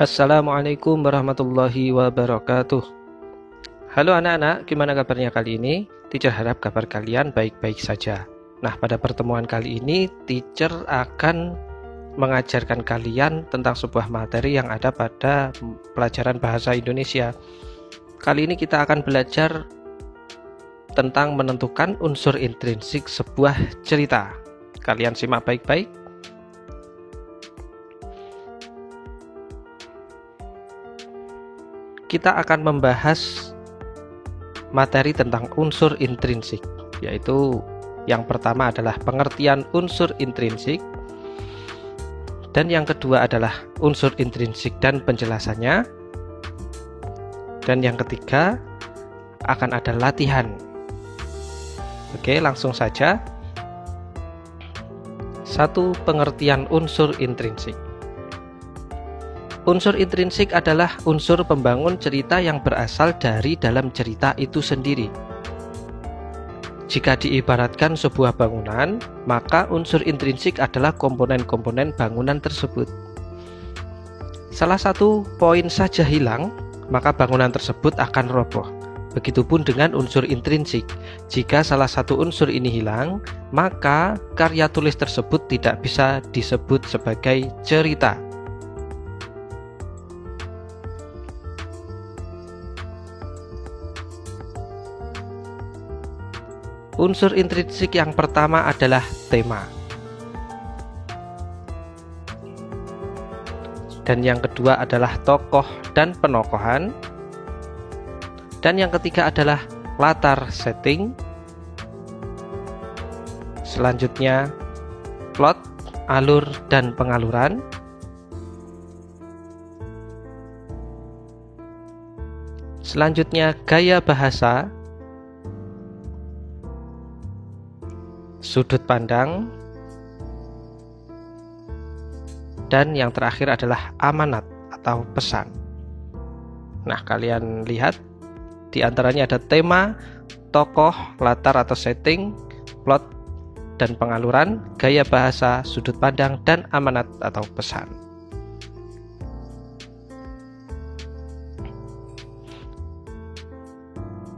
Assalamualaikum warahmatullahi wabarakatuh. Halo anak-anak, gimana kabarnya kali ini? Teacher harap kabar kalian baik-baik saja. Nah, pada pertemuan kali ini, teacher akan mengajarkan kalian tentang sebuah materi yang ada pada pelajaran bahasa Indonesia. Kali ini kita akan belajar tentang menentukan unsur intrinsik sebuah cerita. Kalian simak baik-baik. Kita akan membahas materi tentang unsur intrinsik, yaitu yang pertama adalah pengertian unsur intrinsik, dan yang kedua adalah unsur intrinsik dan penjelasannya, dan yang ketiga akan ada latihan. Oke, langsung saja. 1. Pengertian unsur intrinsik. Unsur intrinsik adalah unsur pembangun cerita yang berasal dari dalam cerita itu sendiri. Jika diibaratkan sebuah bangunan, maka unsur intrinsik adalah komponen-komponen bangunan tersebut. Salah satu poin saja hilang, maka bangunan tersebut akan roboh. Begitupun dengan unsur intrinsik. Jika salah satu unsur ini hilang, maka karya tulis tersebut tidak bisa disebut sebagai cerita. Unsur intrinsik yang pertama adalah tema. Dan yang kedua adalah tokoh dan penokohan. Dan yang ketiga adalah latar setting. Selanjutnya plot, alur dan pengaluran. Selanjutnya gaya bahasa, sudut pandang, dan yang terakhir adalah amanat atau pesan. Nah, kalian lihat di antaranya ada tema, tokoh, latar atau setting, plot dan pengaluran, gaya bahasa, sudut pandang, dan amanat atau pesan.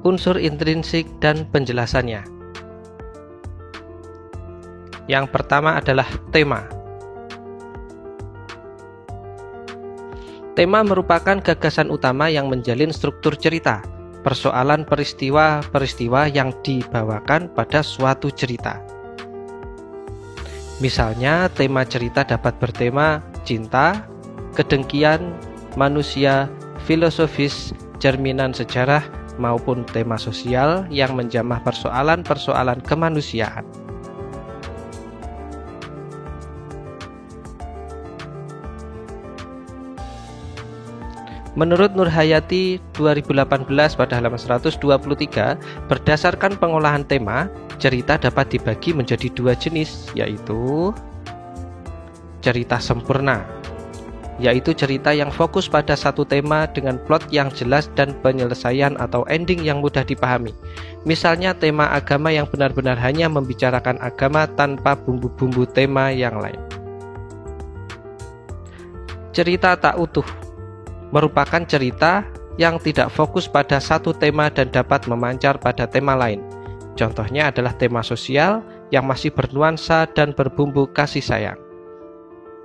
Unsur intrinsik dan penjelasannya. Yang pertama adalah tema. Tema merupakan gagasan utama yang menjalin struktur cerita, persoalan peristiwa-peristiwa yang dibawakan pada suatu cerita. Misalnya, tema cerita dapat bertema cinta, kedengkian, manusia, filosofis, cerminan sejarah, maupun tema sosial yang menjamah persoalan-persoalan kemanusiaan. Menurut Nurhayati 2018 pada halaman 123, berdasarkan pengolahan tema, cerita dapat dibagi menjadi dua jenis, yaitu cerita sempurna, yaitu cerita yang fokus pada satu tema dengan plot yang jelas dan penyelesaian atau ending yang mudah dipahami. Misalnya tema agama yang benar-benar hanya membicarakan agama tanpa bumbu-bumbu tema yang lain. Cerita tak utuh merupakan cerita yang tidak fokus pada satu tema dan dapat memancar pada tema lain. Contohnya adalah tema sosial yang masih bernuansa dan berbumbu kasih sayang.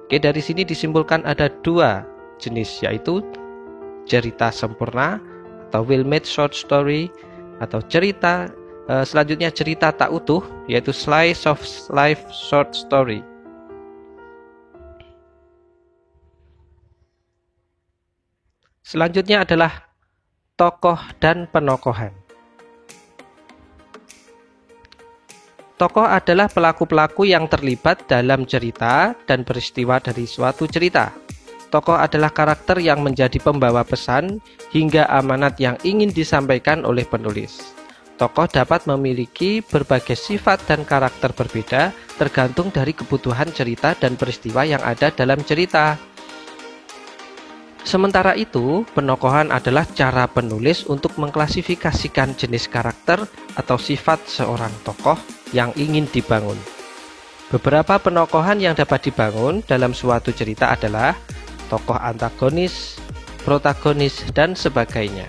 Oke, dari sini disimpulkan ada dua jenis, yaitu cerita sempurna atau well-made short story, atau selanjutnya cerita tak utuh, yaitu slice of life short story. Selanjutnya adalah tokoh dan penokohan. Tokoh adalah pelaku-pelaku yang terlibat dalam cerita dan peristiwa dari suatu cerita. Tokoh adalah karakter yang menjadi pembawa pesan hingga amanat yang ingin disampaikan oleh penulis. Tokoh dapat memiliki berbagai sifat dan karakter berbeda tergantung dari kebutuhan cerita dan peristiwa yang ada dalam cerita. Sementara itu, penokohan adalah cara penulis untuk mengklasifikasikan jenis karakter atau sifat seorang tokoh yang ingin dibangun. Beberapa penokohan yang dapat dibangun dalam suatu cerita adalah tokoh antagonis, protagonis, dan sebagainya.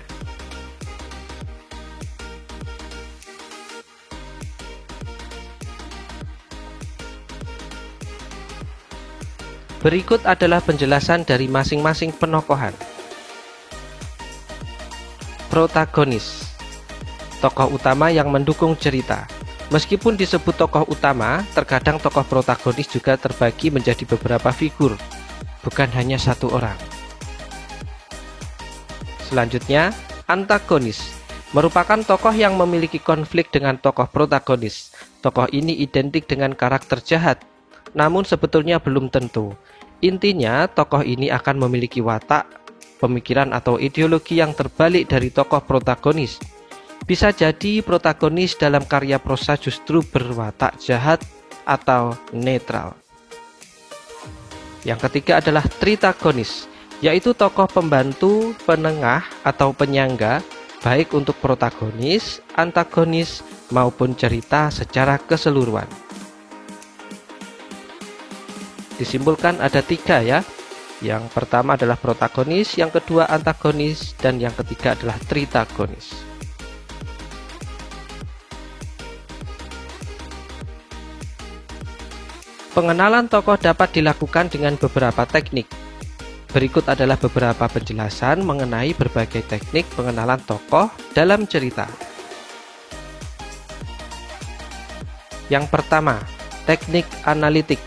Berikut adalah penjelasan dari masing-masing penokohan. Protagonis, tokoh utama yang mendukung cerita. Meskipun disebut tokoh utama, terkadang tokoh protagonis juga terbagi menjadi beberapa figur, bukan hanya satu orang. Selanjutnya, antagonis merupakan tokoh yang memiliki konflik dengan tokoh protagonis. Tokoh ini identik dengan karakter jahat, namun sebetulnya belum tentu. Intinya, tokoh ini akan memiliki watak, pemikiran atau ideologi yang terbalik dari tokoh protagonis. Bisa jadi protagonis dalam karya prosa justru berwatak jahat atau netral. Yang ketiga adalah tritagonis, yaitu tokoh pembantu, penengah, atau penyangga, baik untuk protagonis, antagonis, maupun cerita secara keseluruhan. Disimpulkan ada 3 ya. Yang pertama adalah protagonis, yang kedua antagonis, dan yang ketiga adalah tritagonis. Pengenalan tokoh dapat dilakukan dengan beberapa teknik. Berikut adalah beberapa penjelasan mengenai berbagai teknik pengenalan tokoh dalam cerita. Yang pertama, teknik analitik,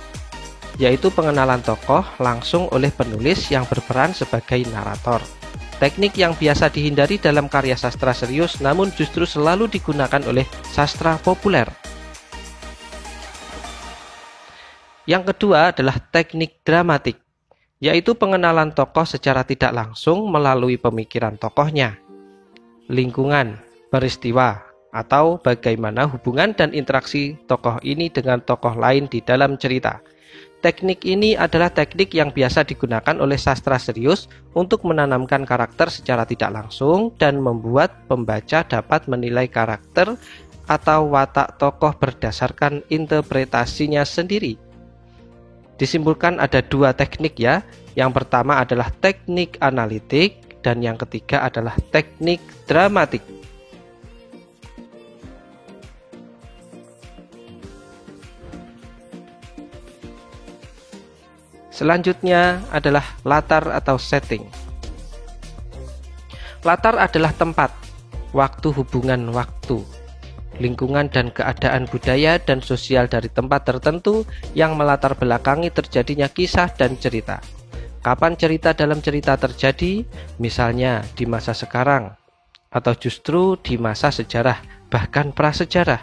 yaitu pengenalan tokoh langsung oleh penulis yang berperan sebagai narator. Teknik yang biasa dihindari dalam karya sastra serius namun justru selalu digunakan oleh sastra populer. Yang kedua adalah teknik dramatik, yaitu pengenalan tokoh secara tidak langsung melalui pemikiran tokohnya, lingkungan, peristiwa, atau bagaimana hubungan dan interaksi tokoh ini dengan tokoh lain di dalam cerita. Teknik ini adalah teknik yang biasa digunakan oleh sastra serius untuk menanamkan karakter secara tidak langsung dan membuat pembaca dapat menilai karakter atau watak tokoh berdasarkan interpretasinya sendiri. Disimpulkan ada 2 teknik ya. Yang pertama adalah teknik analitik dan yang ketiga adalah teknik dramatik. Selanjutnya adalah latar atau setting. Latar adalah tempat, waktu, hubungan waktu, lingkungan dan keadaan budaya dan sosial dari tempat tertentu yang melatar belakangi terjadinya kisah dan cerita. Kapan cerita dalam cerita terjadi, misalnya di masa sekarang, atau justru di masa sejarah, bahkan prasejarah.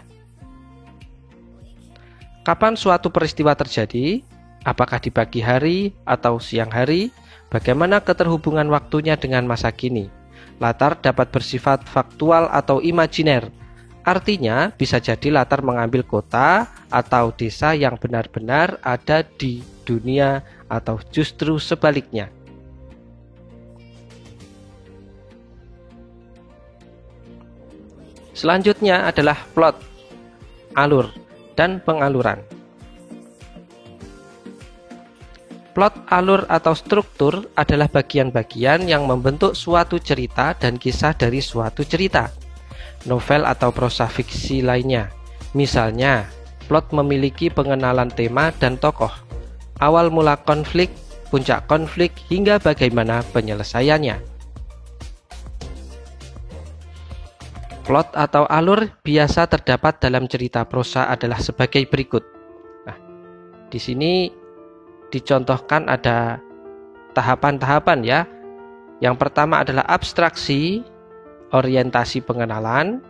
Kapan suatu peristiwa terjadi, apakah di pagi hari atau siang hari, bagaimana keterhubungan waktunya dengan masa kini. Latar dapat bersifat faktual atau imajiner. Artinya bisa jadi latar mengambil kota atau desa yang benar-benar ada di dunia atau justru sebaliknya. Selanjutnya adalah plot, alur, dan pengaluran. Plot, alur, atau struktur adalah bagian-bagian yang membentuk suatu cerita dan kisah dari suatu cerita, novel atau prosa fiksi lainnya. Misalnya, plot memiliki pengenalan tema dan tokoh, awal mula konflik, puncak konflik, hingga bagaimana penyelesaiannya. Plot atau alur biasa terdapat dalam cerita prosa adalah sebagai berikut. Nah, di sini dicontohkan ada tahapan-tahapan ya. Yang pertama adalah abstraksi, orientasi pengenalan,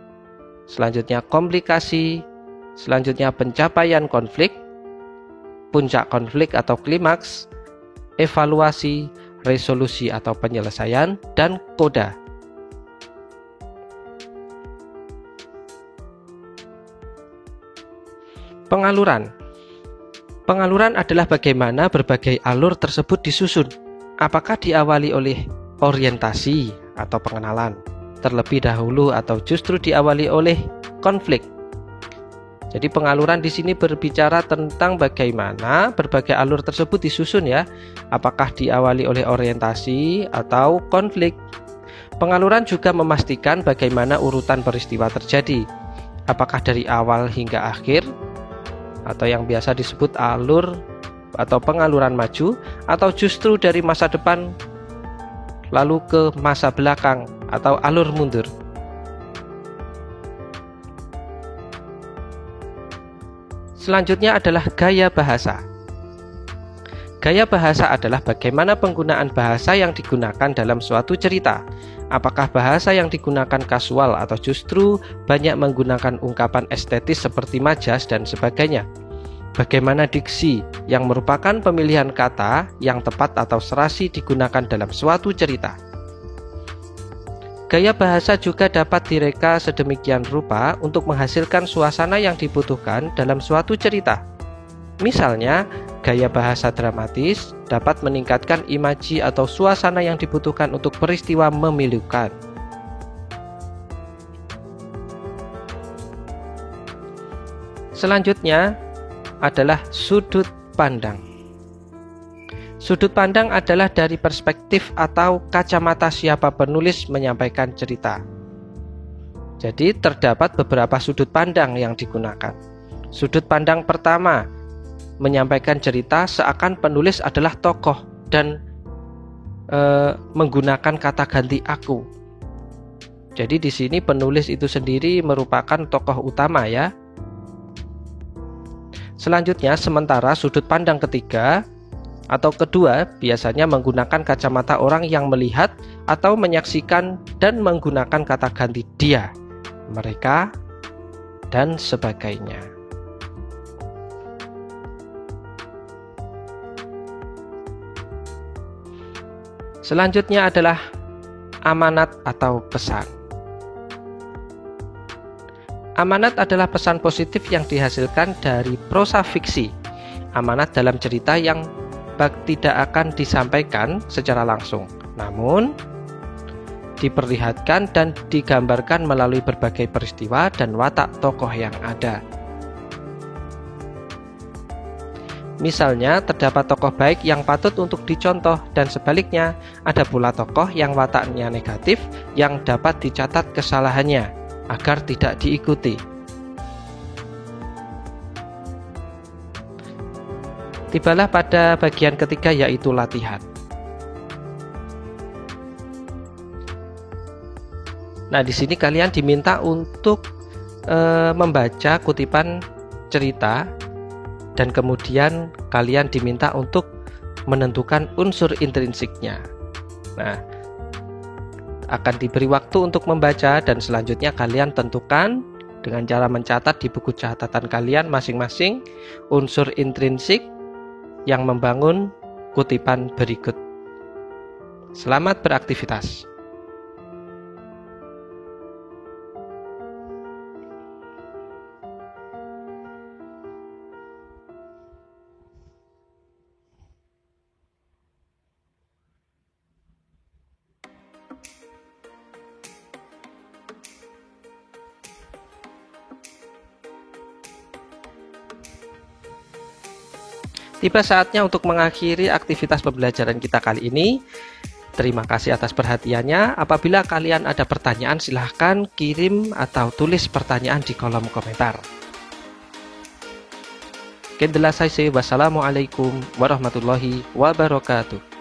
selanjutnya komplikasi, selanjutnya pencapaian konflik, puncak konflik atau klimaks, evaluasi, resolusi atau penyelesaian, dan koda. Pengaluran. Pengaluran adalah bagaimana berbagai alur tersebut disusun. Apakah diawali oleh orientasi atau pengenalan terlebih dahulu atau justru diawali oleh konflik. Jadi pengaluran di sini berbicara tentang bagaimana berbagai alur tersebut disusun ya. Apakah diawali oleh orientasi atau konflik. Pengaluran juga memastikan bagaimana urutan peristiwa terjadi. Apakah dari awal hingga akhir atau yang biasa disebut alur atau pengaluran maju, atau justru dari masa depan lalu ke masa belakang atau alur mundur. Selanjutnya adalah gaya bahasa. Gaya bahasa adalah bagaimana penggunaan bahasa yang digunakan dalam suatu cerita. Apakah bahasa yang digunakan kasual atau justru banyak menggunakan ungkapan estetis seperti majas dan sebagainya. Bagaimana diksi yang merupakan pemilihan kata yang tepat atau serasi digunakan dalam suatu cerita. Gaya bahasa juga dapat direka sedemikian rupa untuk menghasilkan suasana yang dibutuhkan dalam suatu cerita. Misalnya, gaya bahasa dramatis dapat meningkatkan imaji atau suasana yang dibutuhkan untuk peristiwa memilukan. Selanjutnya adalah sudut pandang. Sudut pandang adalah dari perspektif atau kacamata siapa penulis menyampaikan cerita. Jadi terdapat beberapa sudut pandang yang digunakan. Sudut pandang pertama, menyampaikan cerita seakan penulis adalah tokoh dan menggunakan kata ganti aku. Jadi di sini penulis itu sendiri merupakan tokoh utama ya. Selanjutnya, sementara sudut pandang ketiga atau kedua biasanya menggunakan kacamata orang yang melihat atau menyaksikan dan menggunakan kata ganti dia, mereka, dan sebagainya. Selanjutnya adalah amanat atau pesan. Amanat adalah pesan positif yang dihasilkan dari prosa fiksi. Amanat dalam cerita yang tidak akan disampaikan secara langsung, namun diperlihatkan dan digambarkan melalui berbagai peristiwa dan watak tokoh yang ada. Misalnya, terdapat tokoh baik yang patut untuk dicontoh, dan sebaliknya, ada pula tokoh yang wataknya negatif yang dapat dicatat kesalahannya agar tidak diikuti. Tibalah pada bagian ketiga, yaitu latihan. Nah, di sini kalian diminta untuk membaca kutipan cerita dan kemudian kalian diminta untuk menentukan unsur intrinsiknya. Nah, akan diberi waktu untuk membaca dan selanjutnya kalian tentukan dengan cara mencatat di buku catatan kalian masing-masing unsur intrinsik yang membangun kutipan berikut. Selamat beraktivitas. Tiba saatnya untuk mengakhiri aktivitas pembelajaran kita kali ini. Terima kasih atas perhatiannya. Apabila kalian ada pertanyaan, silahkan kirim atau tulis pertanyaan di kolom komentar. Wassalamualaikum warahmatullahi wabarakatuh.